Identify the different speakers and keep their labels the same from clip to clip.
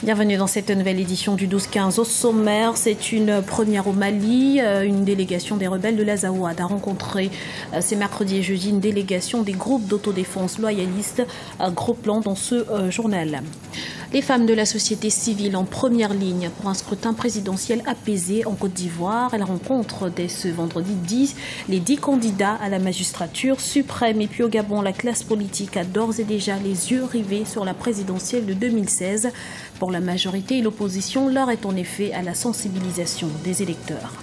Speaker 1: Bienvenue dans cette nouvelle édition du 12-15. Au sommaire, c'est une première au Mali. Une délégation des rebelles de l'Azawad a rencontré ces mercredis et jeudi une délégation des groupes d'autodéfense loyalistes. Un gros plan dans ce journal. Les femmes de la société civile en première ligne pour un scrutin présidentiel apaisé en Côte d'Ivoire. Elles rencontrent dès ce vendredi les 10 candidats à la magistrature suprême. Et puis au Gabon, la classe politique a d'ores et déjà les yeux rivés sur la présidentielle de 2016. Pour la majorité et l'opposition, l'heure est en effet à la sensibilisation des électeurs.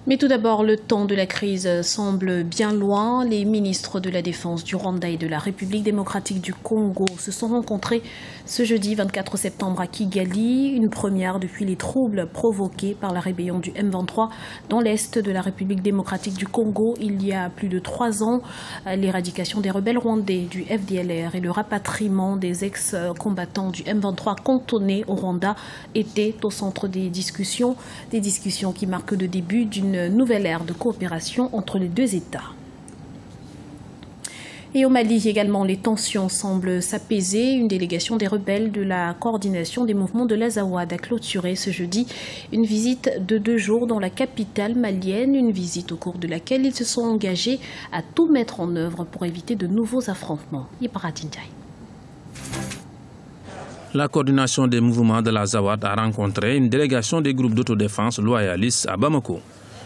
Speaker 1: Mais tout d'abord, le temps de la crise semble bien loin. Les ministres de la Défense du Rwanda et de la République démocratique du Congo se sont rencontrés ce jeudi 24 septembre à Kigali, une première depuis les troubles provoqués par la rébellion du M23 dans l'est de la République démocratique du Congo il y a plus de 3 ans. L'éradication des rebelles rwandais du FDLR et le rapatriement des ex-combattants du M23 cantonnés au Rwanda étaient au centre des discussions qui marquent le début d'une nouvelle ère de coopération entre les deux États. Et au Mali également, les tensions semblent s'apaiser. Une délégation des rebelles de la coordination des mouvements de l'Azawad a clôturé ce jeudi une visite de 2 jours dans la capitale malienne, une visite au cours de laquelle ils se sont engagés à tout mettre en œuvre pour éviter de nouveaux affrontements.
Speaker 2: La coordination des mouvements de l'Azawad a rencontré une délégation des groupes d'autodéfense loyalistes à Bamako.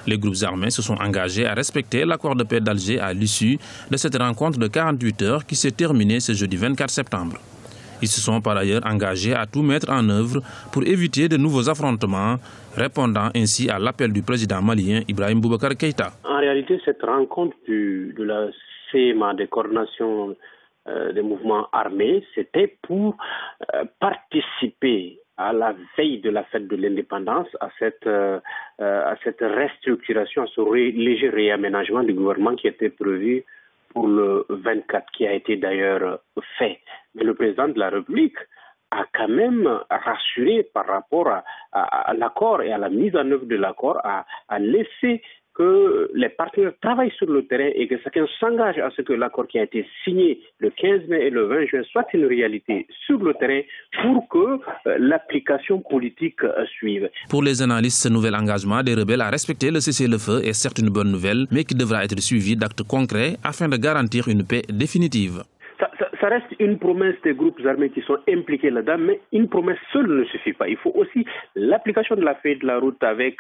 Speaker 2: Les groupes armés se sont engagés à respecter l'accord de paix d'Alger à l'issue de cette rencontre de 48 heures qui s'est terminée ce jeudi 24 septembre. Ils se sont par ailleurs engagés à tout mettre en œuvre pour éviter de nouveaux affrontements, répondant ainsi à l'appel du président malien Ibrahim Boubacar Keïta.
Speaker 3: En réalité, cette rencontre de la CMA, des coordinations des mouvements armés, c'était pour participer à la veille de la fête de l'indépendance, à cette restructuration, à ce léger réaménagement du gouvernement qui était prévu pour le 24, qui a été d'ailleurs fait. Mais le président de la République a quand même rassuré par rapport à l'accord et à la mise en œuvre de l'accord, à laisser que les partenaires travaillent sur le terrain et que chacun s'engage à ce que l'accord qui a été signé le 15 mai et le 20 juin soit une réalité sur le terrain pour que l'application politique suive.
Speaker 2: Pour les analystes, ce nouvel engagement des rebelles à respecter le cessez-le-feu est certes une bonne nouvelle, mais qui devra être suivi d'actes concrets afin de garantir une paix définitive.
Speaker 3: Ça reste une promesse des groupes armés qui sont impliqués là-dedans, mais une promesse seule ne suffit pas. Il faut aussi l'application de la feuille de la route avec,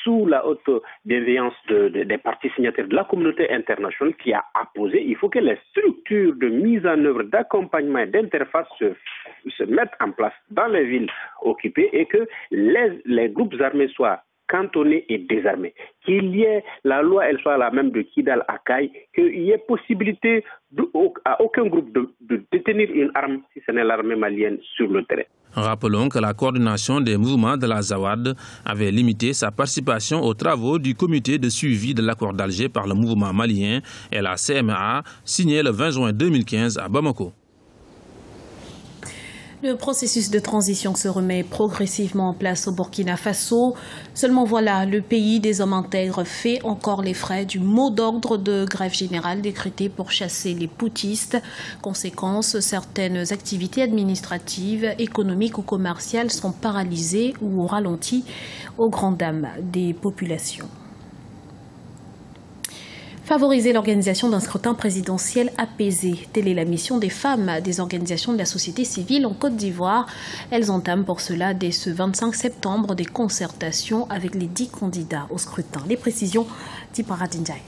Speaker 3: sous la haute bienveillance des parties signataires de la communauté internationale qui a apposé. Il faut que les structures de mise en œuvre, d'accompagnement et d'interface se mettent en place dans les villes occupées et que les groupes armés soient cantonnés et désarmés, qu'il y ait la loi, elle soit la même de Kidal à Kaï, qu'il y ait possibilité à aucun groupe de détenir une arme si ce n'est l'armée malienne sur le terrain.
Speaker 2: Rappelons que la coordination des mouvements de l'Azawad avait limité sa participation aux travaux du comité de suivi de l'accord d'Alger par le mouvement malien et la CMA, signé le 20 juin 2015 à Bamako.
Speaker 1: Le processus de transition se remet progressivement en place au Burkina Faso. Seulement voilà, le pays des hommes intègres fait encore les frais du mot d'ordre de grève générale décrété pour chasser les putschistes. Conséquence, certaines activités administratives, économiques ou commerciales sont paralysées ou au ralenti aux grandes dames des populations. Favoriser l'organisation d'un scrutin présidentiel apaisé. Telle est la mission des femmes des organisations de la société civile en Côte d'Ivoire. Elles entament pour cela dès ce 25 septembre des concertations avec les 10 candidats au scrutin. Les précisions d'Ipara Dindjaï.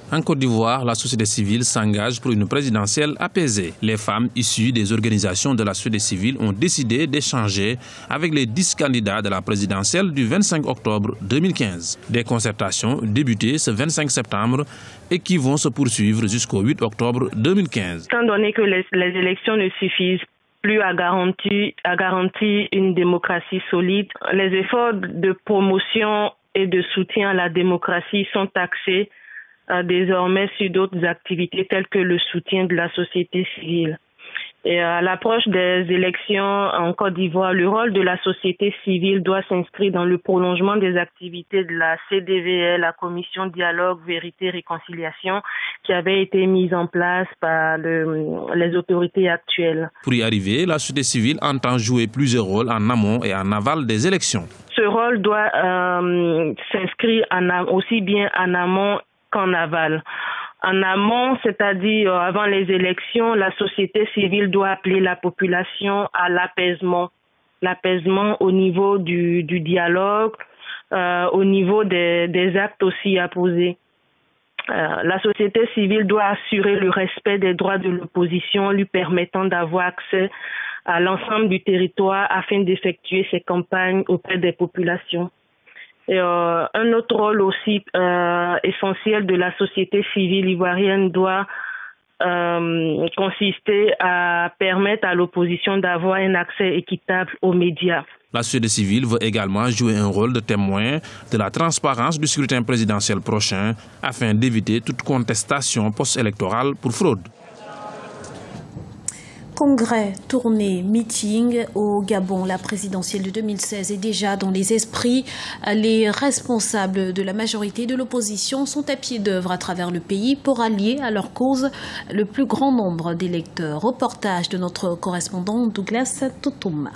Speaker 2: En Côte d'Ivoire, la société civile s'engage pour une présidentielle apaisée. Les femmes issues des organisations de la société civile ont décidé d'échanger avec les 10 candidats de la présidentielle du 25 octobre 2015. Des concertations débutées ce 25 septembre et qui vont se poursuivre jusqu'au 8 octobre 2015.
Speaker 4: Étant donné que les élections ne suffisent plus à garantir une démocratie solide, les efforts de promotion et de soutien à la démocratie sont axés désormais sur d'autres activités telles que le soutien de la société civile. Et à l'approche des élections en Côte d'Ivoire, le rôle de la société civile doit s'inscrire dans le prolongement des activités de la CDVL, la Commission Dialogue, Vérité, Réconciliation, qui avait été mise en place par les autorités actuelles.
Speaker 2: Pour y arriver, la société civile entend jouer plusieurs rôles en amont et en aval des élections.
Speaker 4: Ce rôle doit s'inscrire aussi bien en amont qu'en aval. En amont, c'est-à-dire avant les élections, la société civile doit appeler la population à l'apaisement. L'apaisement au niveau du dialogue, au niveau des actes aussi à poser. La société civile doit assurer le respect des droits de l'opposition, lui permettant d'avoir accès à l'ensemble du territoire afin d'effectuer ses campagnes auprès des populations. Et un autre rôle aussi essentiel de la société civile ivoirienne doit consister à permettre à l'opposition d'avoir un accès équitable aux médias.
Speaker 2: La société civile veut également jouer un rôle de témoin de la transparence du scrutin présidentiel prochain afin d'éviter toute contestation post-électorale pour fraude.
Speaker 1: Congrès, tournée, meeting au Gabon, la présidentielle de 2016 est déjà dans les esprits. Les responsables de la majorité et de l'opposition sont à pied d'œuvre à travers le pays pour allier à leur cause le plus grand nombre d'électeurs. Reportage de notre correspondant Douglas Totouma.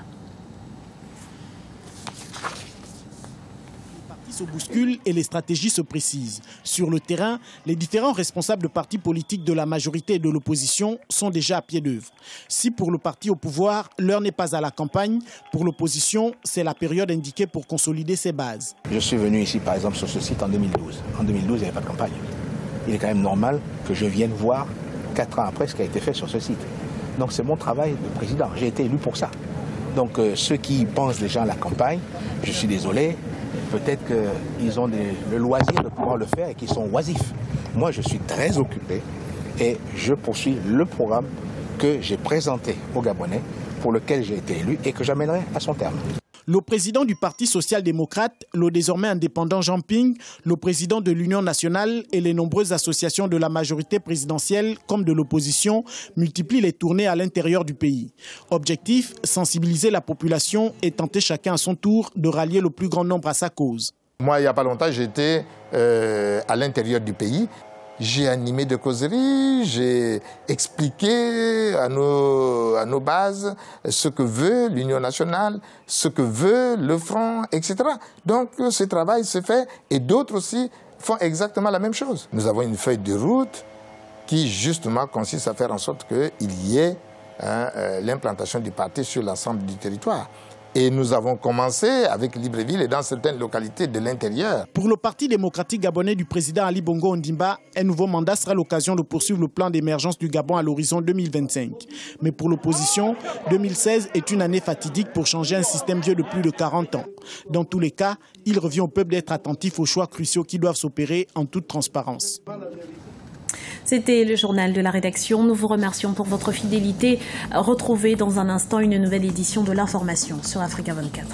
Speaker 5: Se bousculent et les stratégies se précisent. Sur le terrain, les différents responsables de partis politiques de la majorité et de l'opposition sont déjà à pied d'œuvre. Si pour le parti au pouvoir, l'heure n'est pas à la campagne, pour l'opposition, c'est la période indiquée pour consolider ses bases.
Speaker 6: Je suis venu ici par exemple sur ce site en 2012. En 2012, il n'y avait pas de campagne. Il est quand même normal que je vienne voir 4 ans après ce qui a été fait sur ce site. Donc c'est mon travail de président. J'ai été élu pour ça. Donc ceux qui pensent déjà à la campagne, je suis désolé, peut-être qu'ils ont le loisir de pouvoir le faire et qu'ils sont oisifs. Moi, je suis très occupé et je poursuis le programme que j'ai présenté aux Gabonais, pour lequel j'ai été élu et que j'amènerai à son terme.
Speaker 5: Le président du Parti social-démocrate, le désormais indépendant Jean Ping, le président de l'Union nationale et les nombreuses associations de la majorité présidentielle comme de l'opposition multiplient les tournées à l'intérieur du pays. Objectif, sensibiliser la population et tenter chacun à son tour de rallier le plus grand nombre à sa cause.
Speaker 7: Moi, il n'y a pas longtemps, j'étais à l'intérieur du pays. J'ai animé des causeries, j'ai expliqué à nos bases ce que veut l'Union nationale, ce que veut le Front, etc. Donc ce travail se fait et d'autres aussi font exactement la même chose. Nous avons une feuille de route qui justement consiste à faire en sorte qu'il y ait l'implantation du parti sur l'ensemble du territoire. Et nous avons commencé avec Libreville et dans certaines localités de l'intérieur.
Speaker 5: Pour le Parti démocratique gabonais du président Ali Bongo Ondimba, un nouveau mandat sera l'occasion de poursuivre le plan d'émergence du Gabon à l'horizon 2025. Mais pour l'opposition, 2016 est une année fatidique pour changer un système vieux de plus de 40 ans. Dans tous les cas, il revient au peuple d'être attentif aux choix cruciaux qui doivent s'opérer en toute transparence.
Speaker 1: C'était le journal de la rédaction. Nous vous remercions pour votre fidélité. Retrouvez dans un instant une nouvelle édition de l'information sur Africa 24.